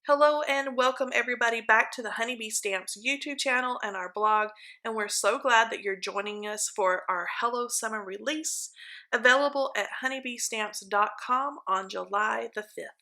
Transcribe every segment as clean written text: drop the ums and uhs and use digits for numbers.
Hello and welcome everybody back to the Honeybee Stamps YouTube channel and our blog, and we're so glad that you're joining us for our Hello Summer release, available at honeybeestamps.com on July the 5th.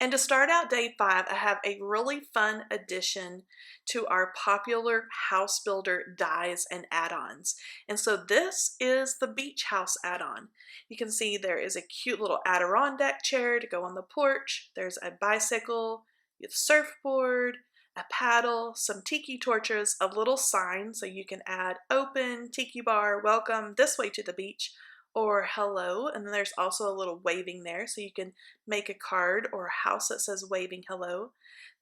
And to start out day 5, I have a really fun addition to our popular house builder dies and add-ons. And so this is the beach house add-on. You can see there is a cute little Adirondack chair to go on the porch. There's a bicycle, a surfboard, a paddle, some tiki torches, a little sign so you can add open, tiki bar, welcome this way to the beach, or hello, and then there's also a little waving there so you can make a card or a house that says waving hello.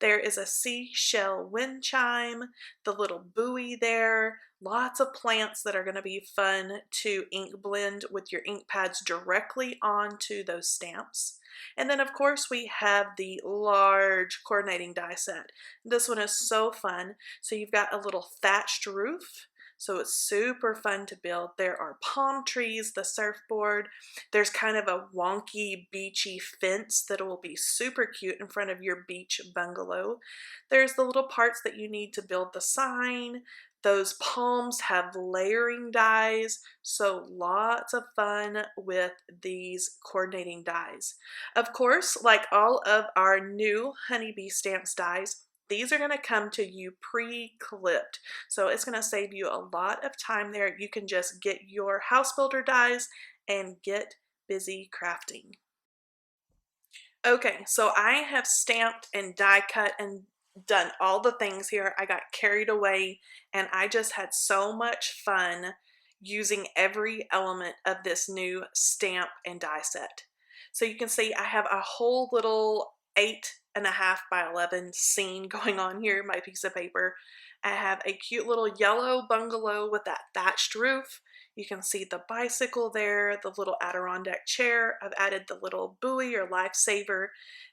There is a seashell wind chime, the little buoy there, lots of plants that are going to be fun to ink blend with your ink pads directly onto those stamps. And then of course we have the large coordinating die set. This one is so fun. So you've got a little thatched roof. So it's super fun to build. There are palm trees, the surfboard. There's kind of a wonky beachy fence that will be super cute in front of your beach bungalow. There's the little parts that you need to build the sign. Those palms have layering dies, so lots of fun with these coordinating dies. Of course, like all of our new Honeybee Stamps dies, these are going to come to you pre-clipped, so it's going to save you a lot of time there. You can just get your house builder dies and get busy crafting. Okay, so I have stamped and die cut and done all the things here. I got carried away and I just had so much fun using every element of this new stamp and die set. So you can see I have a whole little 8.5 by 11 scene going on here in my piece of paper. I have a cute little yellow bungalow with that thatched roof. You can see the bicycle there, the little Adirondack chair. I've added the little buoy or lifesaver,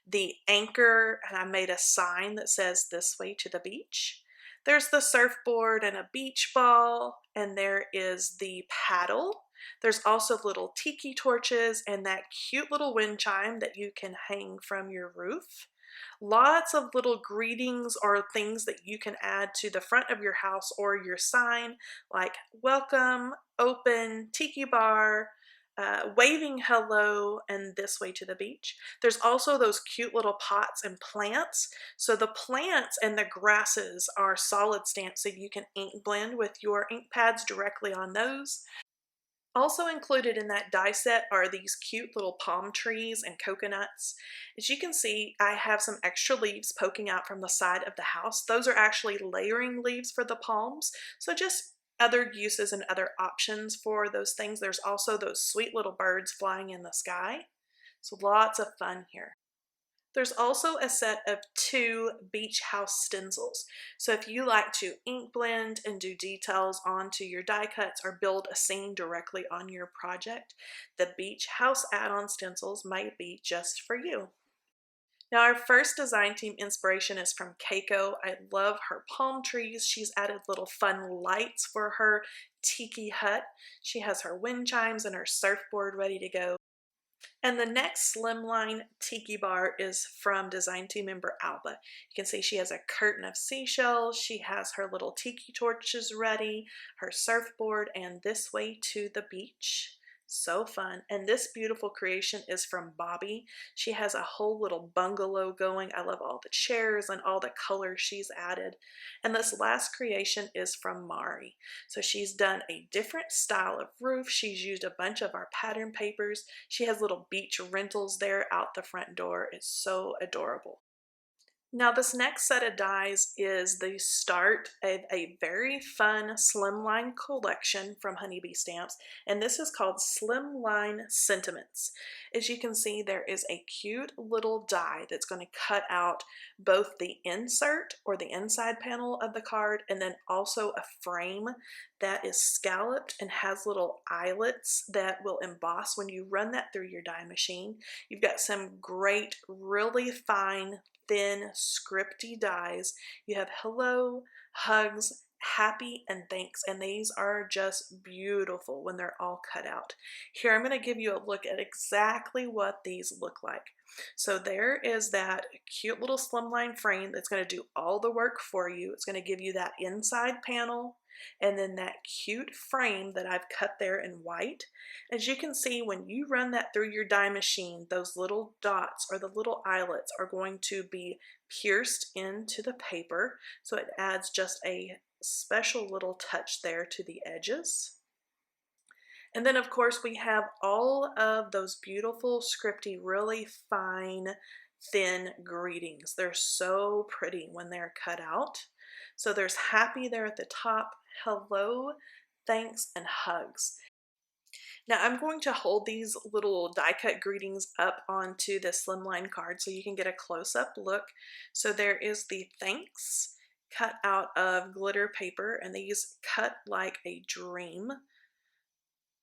the anchor, and I made a sign that says this way to the beach. There's the surfboard and a beach ball, and there is the paddle. There's also little tiki torches and that cute little wind chime that you can hang from your roof. Lots of little greetings or things that you can add to the front of your house or your sign, like welcome, open, tiki bar, waving hello, and this way to the beach. There's also those cute little pots and plants. So the plants and the grasses are solid stamps, so you can ink blend with your ink pads directly on those. Also included in that die set are these cute little palm trees and coconuts. As you can see, I have some extra leaves poking out from the side of the house. Those are actually layering leaves for the palms, so just other uses and other options for those things. There's also those sweet little birds flying in the sky. So lots of fun here. There's also a set of 2 beach house stencils. So if you like to ink blend and do details onto your die cuts or build a scene directly on your project, the beach house add-on stencils might be just for you. Now our first design team inspiration is from Keiko. I love her palm trees. She's added little fun lights for her tiki hut. She has her wind chimes and her surfboard ready to go. And the next Slimline Tiki bar is from design team member Alba. You can see she has a curtain of seashells, she has her little tiki torches ready, her surfboard, and this way to the beach. So fun. And this beautiful creation is from Bobby. She has a whole little bungalow going. I love all the chairs and all the colors she's added. And this last creation is from Mari. So she's done a different style of roof. She's used a bunch of our pattern papers. She has little beach rentals there out the front door. It's so adorable. Now this next set of dies is the start of a very fun Slimline collection from Honeybee Stamps, and this is called Slimline Sentiments. As you can see, there is a cute little die that's going to cut out both the insert or the inside panel of the card and then also a frame that is scalloped and has little eyelets that will emboss when you run that through your die machine. You've got some great, really fine, thin, scripty dies. You have hello, hugs, Happy and Thanks, and these are just beautiful when they're all cut out. Here, I'm going to give you a look at exactly what these look like. So there is that cute little slimline frame that's going to do all the work for you. It's going to give you that inside panel and then that cute frame that I've cut there in white. As you can see, when you run that through your die machine, those little dots or the little eyelets are going to be pierced into the paper, so it adds just a special little touch there to the edges. And then of course we have all of those beautiful scripty, really fine, thin greetings. They're so pretty when they're cut out. So there's happy there at the top, hello, thanks, and hugs. Now I'm going to hold these little die cut greetings up onto the Slimline card so you can get a close-up look. So there is the thanks cut out of glitter paper, and these cut like a dream.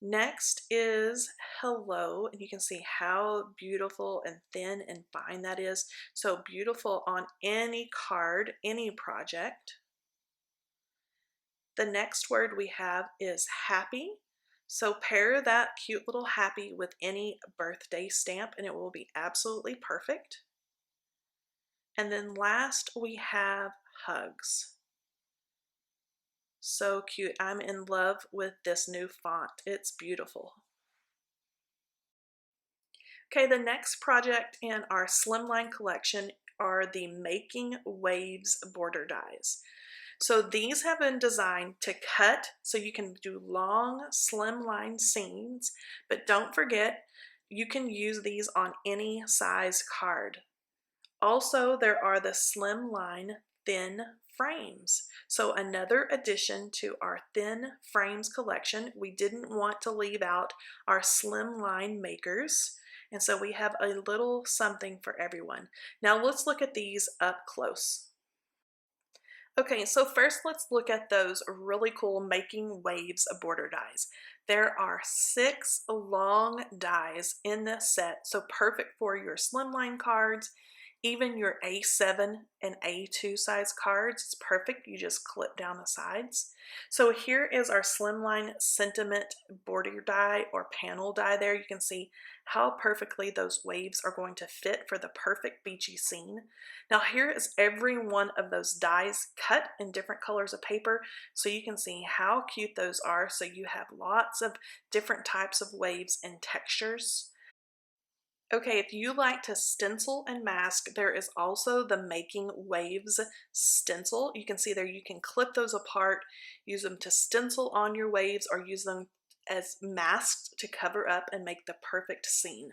Next is hello, and you can see how beautiful and thin and fine that is. So beautiful on any card, any project. The next word we have is happy. So pair that cute little happy with any birthday stamp and it will be absolutely perfect. And then last we have hugs. So cute. I'm in love with this new font. It's beautiful. Okay, the next project in our Slimline collection are the Making Waves border dies. So these have been designed to cut so you can do long slimline scenes, but don't forget you can use these on any size card. Also, there are the Slimline thin frames. So another addition to our thin frames collection. We didn't want to leave out our Slimline makers, and so we have a little something for everyone. Now let's look at these up close. Okay, so first let's look at those really cool Making Waves border dies. There are 6 long dies in this set, so perfect for your Slimline cards, even your A7 and A2 size cards. It's perfect, you just clip down the sides. So here is our Slimline Sentiment border die or panel die there. You can see how perfectly those waves are going to fit for the perfect beachy scene. Now here is every one of those dies cut in different colors of paper so you can see how cute those are. So you have lots of different types of waves and textures. Okay, if you like to stencil and mask, there is also the Making Waves stencil. You can see there you can clip those apart, use them to stencil on your waves, or use them as masks to cover up and make the perfect scene.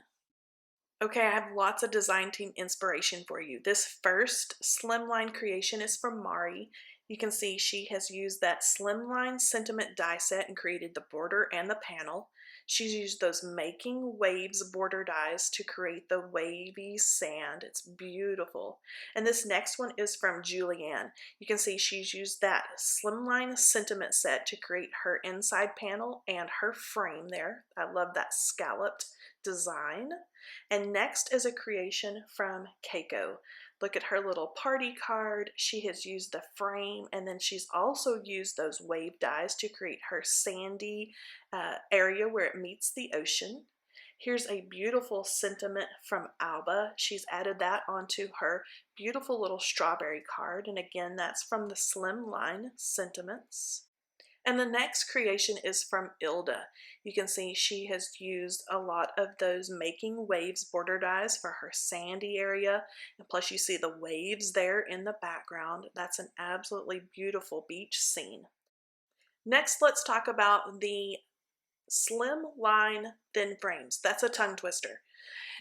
Okay, I have lots of design team inspiration for you. This first Slimline creation is from Mari. You can see she has used that Slimline Sentiment die set and created the border and the panel. She's used those Making Waves border dies to create the wavy sand. It's beautiful. And this next one is from Julianne. You can see she's used that Slimline Sentiment set to create her inside panel and her frame there. I love that scalloped design. And next is a creation from Keiko. Look at her little party card. She has used the frame, and then she's also used those wave dies to create her sandy area where it meets the ocean. Here's a beautiful sentiment from Alba. She's added that onto her beautiful little strawberry card, and again, that's from the Slimline Sentiments. And the next creation is from Ilda. You can see she has used a lot of those Making Waves border dies for her sandy area. And plus you see the waves there in the background. That's an absolutely beautiful beach scene. Next, let's talk about the Slimline thin frames. That's a tongue twister.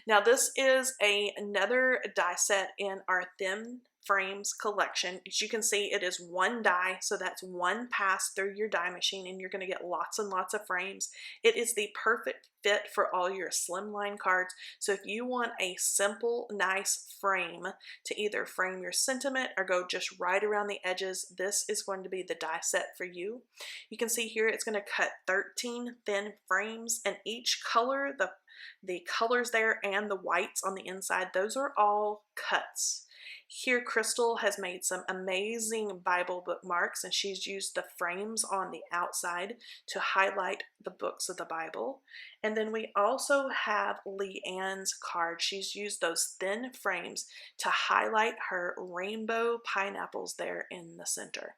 Now this is another die set in our thin frames collection. As you can see, it is one die, so that's one pass through your die machine and you're going to get lots and lots of frames. It is the perfect fit for all your Slimline cards. So if you want a simple, nice frame to either frame your sentiment or go just right around the edges, this is going to be the die set for you. You can see here it's going to cut 13 thin frames, and each color, the colors there and the whites on the inside, those are all cuts. Here, Crystal has made some amazing Bible bookmarks, and she's used the frames on the outside to highlight the books of the Bible. And then we also have Leanne's card. She's used those thin frames to highlight her rainbow pineapples there in the center.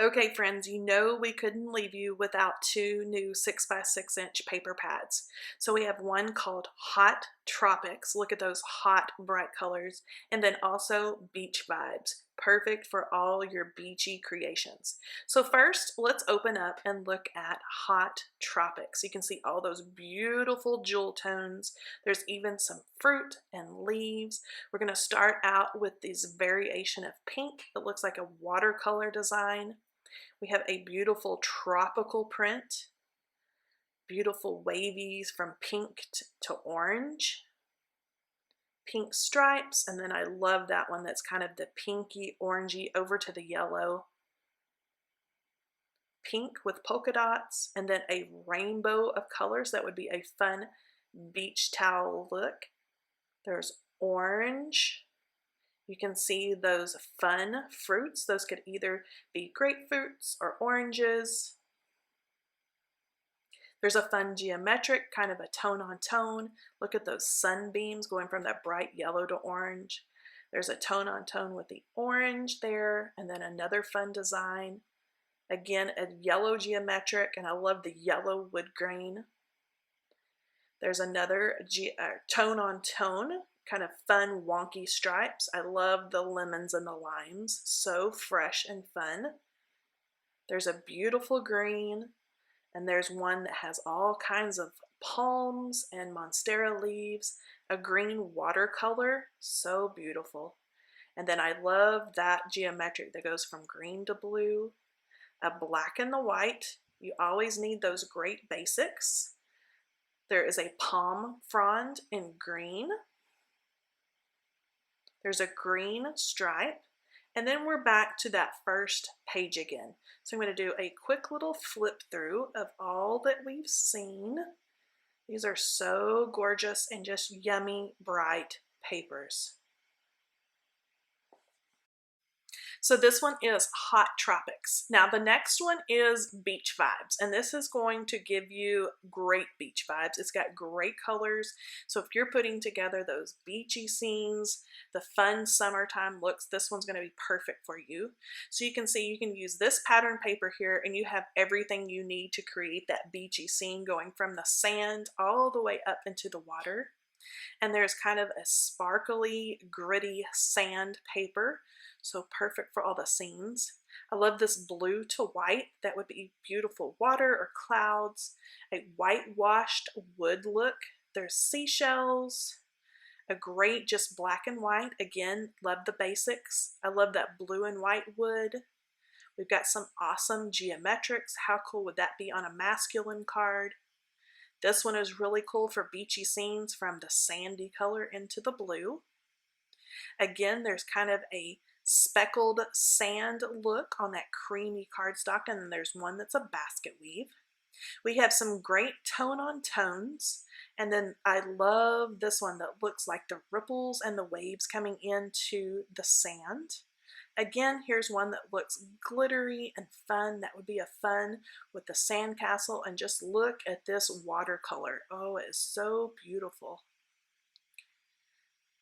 Okay, friends, you know we couldn't leave you without two new 6x6-inch paper pads. So we have one called Hot Tropics. Look at those hot, bright colors. And then also Beach Vibes. Perfect for all your beachy creations. So first, let's open up and look at Hot Tropics. You can see all those beautiful jewel tones. There's even some fruit and leaves. We're going to start out with this variation of pink. It looks like a watercolor design. We have a beautiful tropical print, beautiful wavies from pink to orange, pink stripes, and then I love that one that's kind of the pinky orangey over to the yellow, pink with polka dots, and then a rainbow of colors. That would be a fun beach towel look. There's orange. You can see those fun fruits. Those could either be grapefruits or oranges. There's a fun geometric, kind of a tone on tone. Look at those sunbeams going from that bright yellow to orange. There's a tone on tone with the orange there, and then another fun design. Again, a yellow geometric, and I love the yellow wood grain. There's another tone on tone, kind of fun wonky stripes. I love the lemons and the limes, so fresh and fun. There's a beautiful green, and there's one that has all kinds of palms and monstera leaves, a green watercolor, so beautiful. And then I love that geometric that goes from green to blue, a black and the white. You always need those great basics. There is a palm frond in green. There's a green stripe, and then we're back to that first page again. So I'm going to do a quick little flip through of all that we've seen. These are so gorgeous and just yummy, bright papers. So this one is Hot Tropics. Now the next one is Beach Vibes, and this is going to give you great beach vibes. It's got great colors, so if you're putting together those beachy scenes, the fun summertime looks, this one's going to be perfect for you. So you can see you can use this pattern paper here, and you have everything you need to create that beachy scene, going from the sand all the way up into the water. And there's kind of a sparkly, gritty sand paper, so perfect for all the scenes. I love this blue to white. That would be beautiful water or clouds. A whitewashed wood look. There's seashells. A great just black and white. Again, love the basics. I love that blue and white wood. We've got some awesome geometrics. How cool would that be on a masculine card? This one is really cool for beachy scenes, from the sandy color into the blue. Again, there's kind of a speckled sand look on that creamy cardstock, and then there's one that's a basket weave. We have some great tone on tones, and then I love this one that looks like the ripples and the waves coming into the sand. Again, here's one that looks glittery and fun. That would be a fun with the sandcastle, and just look at this watercolor. Oh, it is so beautiful.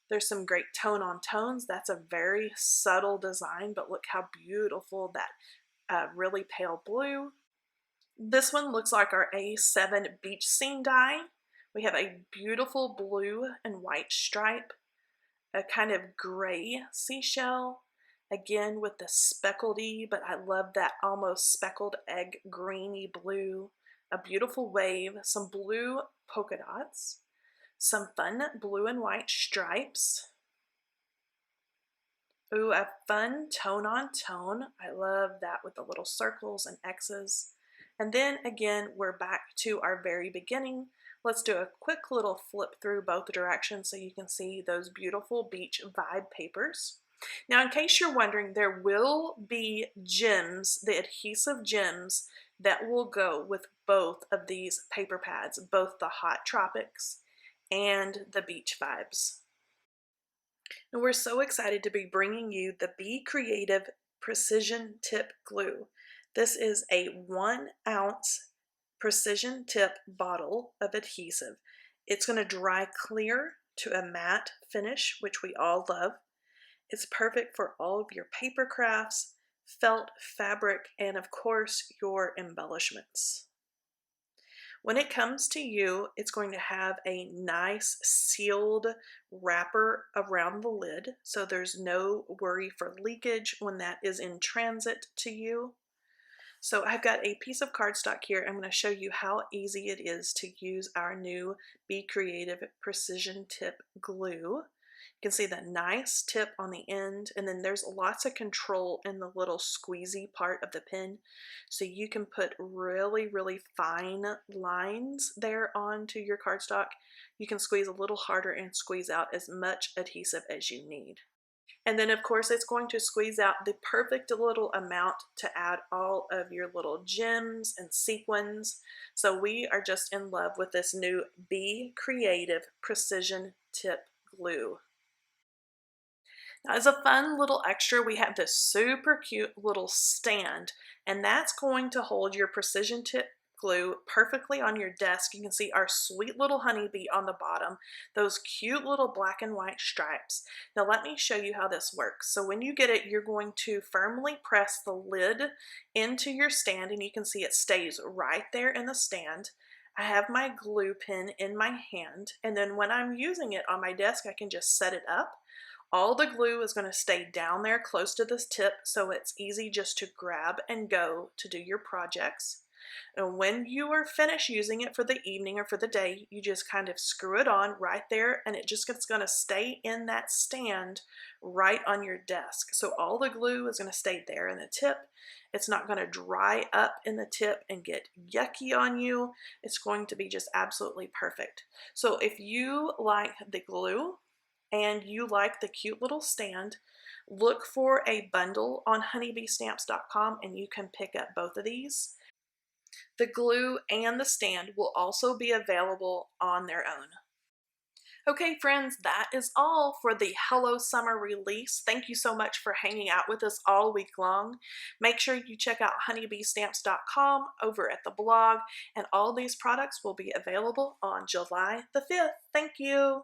There's some great tone on tones. That's a very subtle design, but look how beautiful that really pale blue. This one looks like our A7 beach scene die. We have a beautiful blue and white stripe, a kind of gray seashell, again with the speckledy, but I love that almost speckled egg greeny blue, a beautiful wave, some blue polka dots, some fun blue and white stripes. Ooh, a fun tone on tone. I love that with the little circles and X's. And then again, we're back to our very beginning. Let's do a quick little flip through both directions so you can see those beautiful beach vibe papers. Now, in case you're wondering, there will be gems, the adhesive gems that will go with both of these paper pads, both the Hot Tropics and the Beach Vibes. And we're so excited to be bringing you the Be Creative Precision Tip Glue. This is a 1 ounce precision tip bottle of adhesive. It's going to dry clear to a matte finish, which we all love. It's perfect for all of your paper crafts, felt, fabric, and of course your embellishments. When it comes to you, it's going to have a nice sealed wrapper around the lid, so there's no worry for leakage when that is in transit to you. So I've got a piece of cardstock here. I'm going to show you how easy it is to use our new Be Creative Precision Tip Glue. You can see the nice tip on the end, and then there's lots of control in the little squeezy part of the pen, so you can put really, really fine lines there onto your cardstock. You can squeeze a little harder and squeeze out as much adhesive as you need. And then of course it's going to squeeze out the perfect little amount to add all of your little gems and sequins. So we are just in love with this new Be Creative Precision Tip Glue. Now, as a fun little extra, we have this super cute little stand, and that's going to hold your precision tip glue perfectly on your desk. You can see our sweet little honeybee on the bottom, those cute little black and white stripes. Now let me show you how this works. So when you get it, you're going to firmly press the lid into your stand, and you can see it stays right there in the stand. I have my glue pen in my hand, and then when I'm using it on my desk, I can just set it up. All the glue is going to stay down there close to this tip, so it's easy just to grab and go to do your projects. And when you are finished using it for the evening or for the day, you just kind of screw it on right there, and it just is going to stay in that stand right on your desk. So all the glue is going to stay there in the tip. It's not going to dry up in the tip and get yucky on you. It's going to be just absolutely perfect. So if you like the glue, and you like the cute little stand, look for a bundle on honeybeestamps.com and you can pick up both of these. The glue and the stand will also be available on their own. Okay friends, that is all for the Hello Summer release. Thank you so much for hanging out with us all week long. Make sure you check out honeybeestamps.com over at the blog, and all these products will be available on July the 5th. Thank you.